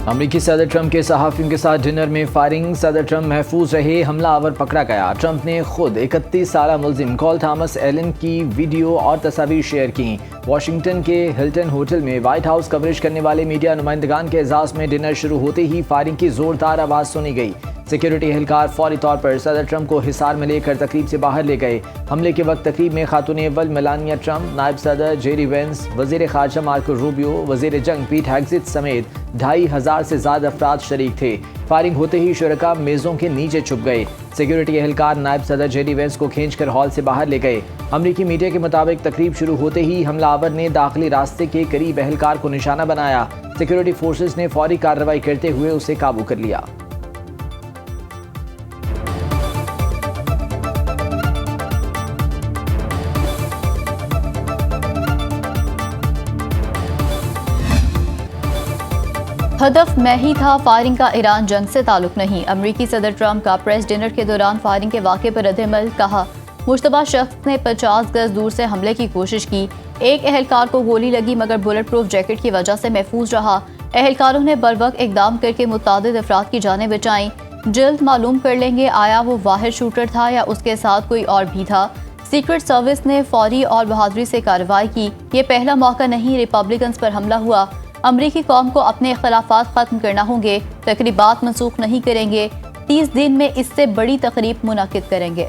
अमेरिकी सदर ट्रंप के सहाफ़ियों के साथ डिनर में फायरिंग, सदर ट्रंप महफूज रहे, हमलावर पकड़ा गया। ट्रंप ने खुद 31 साला मुलजिम कॉल थॉमस एलन की वीडियो और तस्वीर शेयर की। वाशिंगटन के हिल्टन होटल में व्हाइट हाउस कवरेज करने वाले मीडिया नुमाइंदगान के एजाज में डिनर शुरू होते ही फायरिंग की जोरदार आवाज़ सुनी गई। सिक्योरिटी एहलकार फौरी तौर पर सदर ट्रंप को हिसार में लेकर तकरीब से बाहर ले गए। हमले के वक्त तकरीब में खातून अव्वल मेलानिया ट्रंप, नायब सदर जेरी वेंस, वजीर खारजा मार्को रूबियो, वजीर जंग पीट हेग्सेट समेत 2500 से ज्यादा अफराद शरीक थे। फायरिंग होते ही शुरका मेज़ों के नीचे छुप गए। सिक्योरिटी एहलकार नायब सदर जेरी वेंस को खींचकर हॉल से बाहर ले गए। अमरीकी मीडिया के मुताबिक तकरीब शुरू होते ही हमलावर ने दाखिली रास्ते के करीब एहलकार को निशाना बनाया। सिक्योरिटी फोर्सेज ने फौरी कार्रवाई करते हुए उसे काबू कर लिया। हदफ मैं ही था, फायरिंग का ईरान जंग से ताल्लुक नहीं। अमरीकी सदर ट्रंप का प्रेस डिनर के दौरान फायरिंग के वाक़े पर रद्द-ए-अमल, कहा मुश्तबा शख्स ने 50 गज दूर से हमले की कोशिश की। एक एहलकार को गोली लगी मगर बुलेट प्रूफ जैकेट की वजह से महफूज रहा। एहलकारों ने बरवक्त इकदाम करके मुतादिद अफराद की जानें बचाई। जल्द मालूम कर लेंगे आया वो वाहिद शूटर था या उसके साथ कोई और भी था। सीक्रेट सर्विस ने फौरी और बहादुरी से कार्रवाई की। ये पहला मौका नहीं रिपब्लिकन्स पर हमला हुआ। अमरीकी कौम को अपने इख्तलाफात खत्म करना होंगे, तकरीबात मनसूख नहीं करेंगे। 30 दिन में इससे बड़ी तकरीब मुनाकिद करेंगे।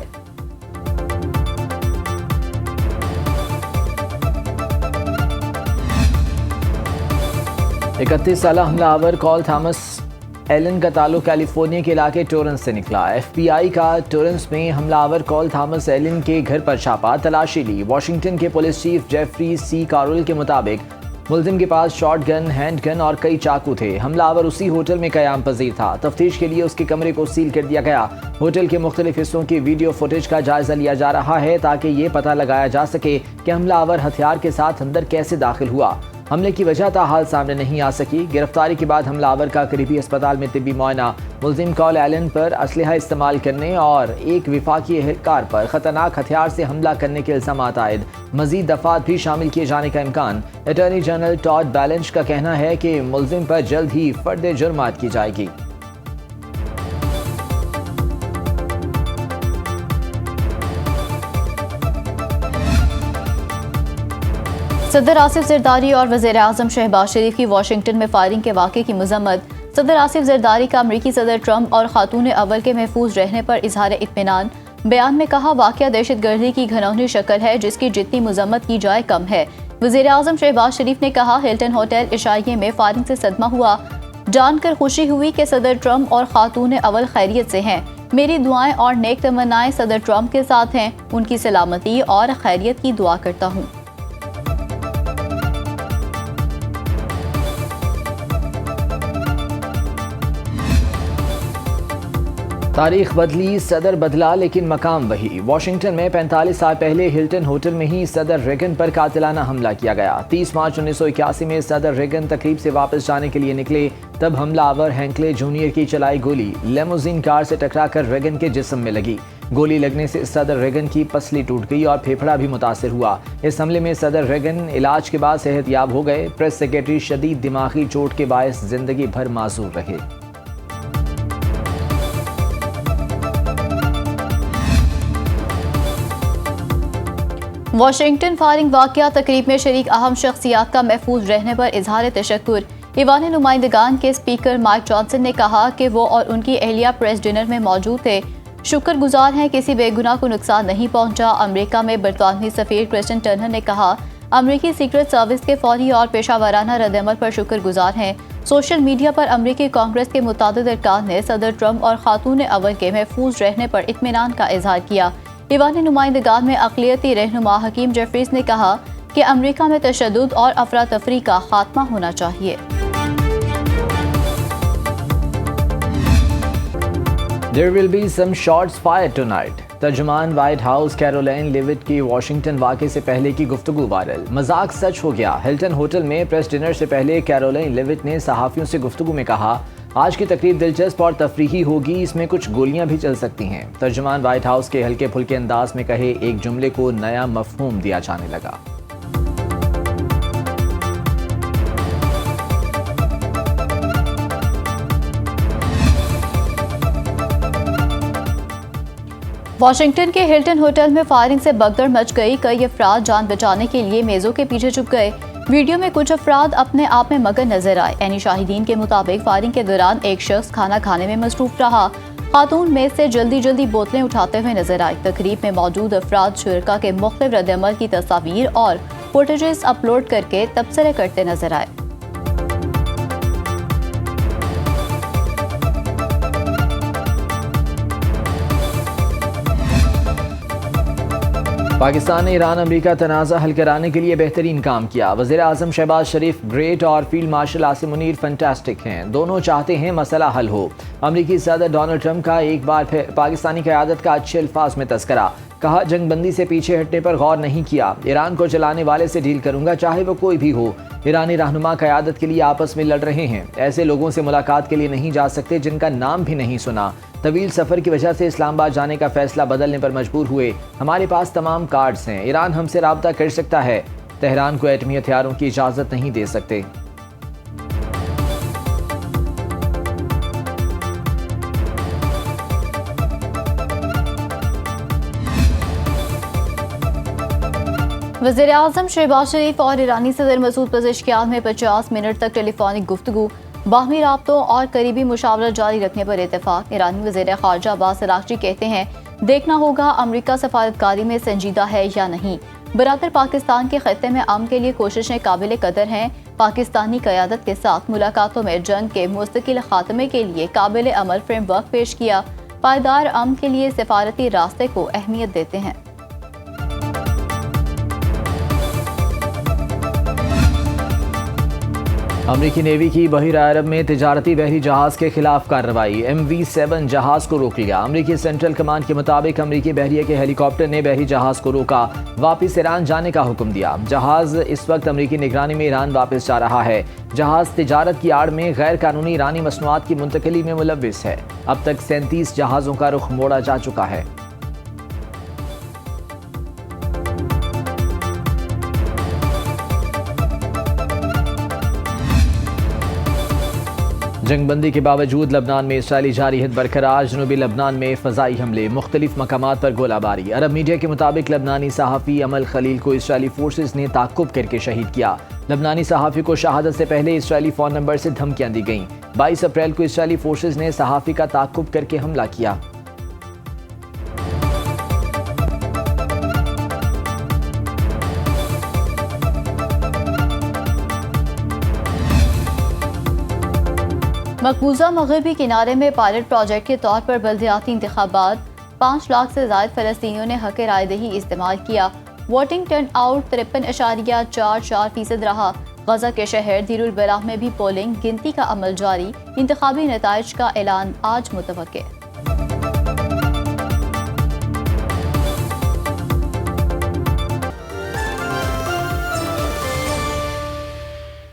इकतीस साला हमलावर कॉल थॉमस एलन का ताल्लुक कैलिफोर्निया के इलाके टोरेंस से निकला। FBI का टोरेंस में हमलावर कॉल थॉमस एलन के घर पर छापा, तलाशी ली। वाशिंगटन के पुलिस चीफ जेफरी सी कारोल के मुताबिक मुलजिम के पास शॉट गन, हैंड गन और कई चाकू थे। हमलावर उसी होटल में क़याम पजीर था। तफ्तीश के लिए उसके कमरे को सील कर दिया गया। होटल के मुख्तलिफ हिस्सों की वीडियो फुटेज का जायजा लिया जा रहा है ताकि ये पता लगाया जा सके कि हमलावर हथियार के साथ अंदर कैसे दाखिल हुआ। हमले की वजह ताहाल सामने नहीं आ सकी। गिरफ्तारी के बाद हमलावर का करीबी अस्पताल में तिब्बी मुआयना। मुलजिम कॉल एलन पर असलहा इस्तेमाल करने और एक विफाकी एहलकार पर खतरनाक हथियार से हमला करने के इल्जामात आयद। मजीद दफात भी शामिल किए जाने का इम्कान। अटॉर्नी जनरल टॉड बैलेंच का कहना है कि मुलजिम पर जल्द ही फर्द जुर्मात की जाएगी। सदर आसिफ जरदारी और वज़ीर आज़म शहबाज शरीफ की वाशिंगटन में फायरिंग के वाक़े की मजम्मत। सदर आसिफ जरदारी का अमरीकी सदर ट्रंप और खातून अव्वल के महफूज रहने पर इजहार इत्मीनान। बयान में कहा वाक़या दहशतगर्दी की घनौनी शक्ल है जिसकी जितनी मजम्मत की जाए कम है। वज़ीर आज़म शहबाज शरीफ ने कहा हिल्टन होटल इशाइये में फायरिंग से सदमा हुआ, जानकर खुशी हुई कि सदर ट्रंप और खातून अव्वल खैरियत से हैं। मेरी दुआएं और नेक तमन्नाएं सदर ट्रंप के साथ हैं, उनकी सलामती और खैरियत की दुआ करता हूँ। तारीख बदली, सदर बदला, लेकिन मकाम वही। वाशिंगटन में 45 साल पहले हिल्टन होटल में ही सदर रेगन पर कातिलाना हमला किया गया। 30 मार्च 1981 में सदर रेगन तकरीब से वापस जाने के लिए निकले, तब हमलावर हैंकले जूनियर की चलाई गोली लेमोजीन कार से टकराकर रेगन के जिस्म में लगी। गोली लगने से सदर रेगन की पसली टूट गई और फेफड़ा भी मुतासिर हुआ। इस हमले में सदर रेगन इलाज के बाद सेहतयाब हो गए। प्रेस सेक्रेटरी शदीद दिमागी चोट के बायस जिंदगी भर मासूर रहे। वाशिंगटन फायरिंग वाक़या तकरीब में शरीक अहम शख्सियात का महफूज रहने पर इजहार तशक्कुर। ईवान नुमाइंदगान के स्पीकर माइक जॉनसन ने कहा कि वो और उनकी एहलिया प्रेस डिनर में मौजूद थे। शुक्रगुजार हैं किसी बेगुनाह को नुकसान नहीं पहुंचा। अमेरिका में बरतानवी सफ़ीर क्रिस्टन टर्नर ने कहा अमेरिकी सीक्रेट सर्विस के फौरी और पेशावराना रद्दअमल पर शुक्रगुजार हैं। सोशल मीडिया पर अमेरिकी कांग्रेस के मुतादिद अरकान ने सदर ट्रंप और खातून अव्वल के महफूज रहने पर इत्मीनान का इजहार किया। ईवान नुमाइंदगान में अक़लियती रहनुमा हकीम जेफरीज ने कहा कि अमेरिका में तशद्दुद और अफरा तफरी का खात्मा होना चाहिए। There will be some shots fired tonight. तर्जुमान व्हाइट हाउस कैरोलाइन लिविट की वाशिंगटन वाक़े से पहले की गुफ्तगू वायरल। मजाक सच हो गया। हिल्टन होटल में प्रेस डिनर से पहले कैरोलाइन लिविट ने सहाफ़ियों से गुफ्तगू में कहा आज की तकरीब दिलचस्प और तफरीही होगी, इसमें कुछ गोलियां भी चल सकती हैं। तर्जुमान व्हाइट हाउस के हल्के फुल्के अंदाज में कहे एक जुमले को नया मफहूम दिया जाने लगा। वाशिंगटन के हिल्टन होटल में फायरिंग से भगदड़ मच गई। कई अफराद जान बचाने के लिए मेजों के पीछे छुप गए। वीडियो में कुछ अफराद अपने आप में मगन नजर आए। एनी शाहिदीन के मुताबिक फायरिंग के दौरान एक शख्स खाना खाने में मसरूफ रहा। खातून मेज से जल्दी जल्दी बोतलें उठाते हुए नजर आई। तकरीब में मौजूद अफराद शुरका के मुख्तलिफ रद्द-ए-अमल की तस्वीर और फुटेजेस अपलोड करके तबसरे करते नजर आए। पाकिस्तान ने ईरान अमेरिका तनाज़ा हल कराने के लिए बेहतरीन काम किया। वज़ीर आज़म शहबाज शरीफ ग्रेट और field marshal Asim Munir fantastic हैं। दोनों चाहते हैं मसला हल हो। अमेरिकी सदर डोनाल्ड ट्रंप का एक बार फिर पाकिस्तानी क़यादत का अच्छे अल्फाज में तस्करा। कहा, जंगबंदी से पीछे हटने पर गौर नहीं किया। ईरान को चलाने वाले से डील करूंगा, चाहे वो कोई भी हो। ईरानी रहनुमा क़यादत के लिए आपस में लड़ रहे हैं। ऐसे लोगों से मुलाकात के लिए नहीं जा सकते जिनका नाम भी नहीं सुना। तवील सफ़र की वजह से इस्लामाबाद जाने का फैसला बदलने पर मजबूर हुए। हमारे पास तमाम कार्ड्स हैं। ईरान हमसे राब्ता कर सकता है। तेहरान को एटमी हथियारों की इजाज़त नहीं दे सकते। वज़ीर आज़म शहबाज शरीफ और ईरानी सदर मसूद पज़ेश्कियान में 50 मिनट तक टेलीफोनिक गुफ्तगू, बाहमी राब्तों और करीबी मुशावरत जारी रखने पर इत्तेफाक। ईरानी वज़ीर ख़ारजा अब्बास अराग़ची कहते हैं, देखना होगा अमरीका सफारतकारी में संजीदा है या नहीं। बरातर पाकिस्तान के खत्ते में अमन के लिए कोशिशें काबिल कदर हैं। पाकिस्तानी क़यादत के साथ मुलाकातों में जंग के मुस्तकिल खात्मे के लिए काबिल अमल फ्रेमवर्क पेश किया। पायदार अमन के लिए सफारती रास्ते को अहमियत देते हैं। अमरीकी नेवी की बहिरा अरब में तिजारती बहरी जहाज के खिलाफ कार्रवाई। MV-7 जहाज को रोक लिया। अमरीकी सेंट्रल कमांड के मुताबिक अमरीकी बहरिया के हेलीकॉप्टर ने बहरी जहाज को रोका, वापस ईरान जाने का हुक्म दिया। जहाज इस वक्त अमरीकी निगरानी में ईरान वापस जा रहा है। जहाज तिजारत की आड़ में गैर कानूनी ईरानी मसनूआत की मुंतकिली में मुलव्विस है। अब तक 37 जहाजों का रुख मोड़ा जा चुका है। जंगबंदी के बावजूद लबनान में इसराइली जारहियत बरकरार। जनूबी लबनान में फ़ज़ाई हमले, मुख्तलिफ मकामात पर गोलाबारी। अरब मीडिया के मुताबिक लबनानी सहाफ़ी अमल खलील को इसराइली फोर्सेस ने ताक़ुब करके शहीद किया। लबनानी सहाफ़ी को शहादत से पहले इसराइली फ़ोन नंबर से धमकियाँ दी गईं। 22 अप्रैल को इसराइली फोर्सेस ने सहाफ़ी का ताक़ुब करके हमला किया। मकबूजा मगरबी किनारे में पायलट प्रोजेक्ट के तौर पर बल्दियाती इंतखाबात। 5 लाख से ज़ायद फ़लस्तीनियों ने हक़ रायदही इस्तेमाल किया। वोटिंग टर्न आउट 53.44% रहा। गजा के शहर दीरुल बलाह में भी पोलिंग गिनती का अमल जारी। इंतखाबी नताइज का ऐलान आज मुतवक्के।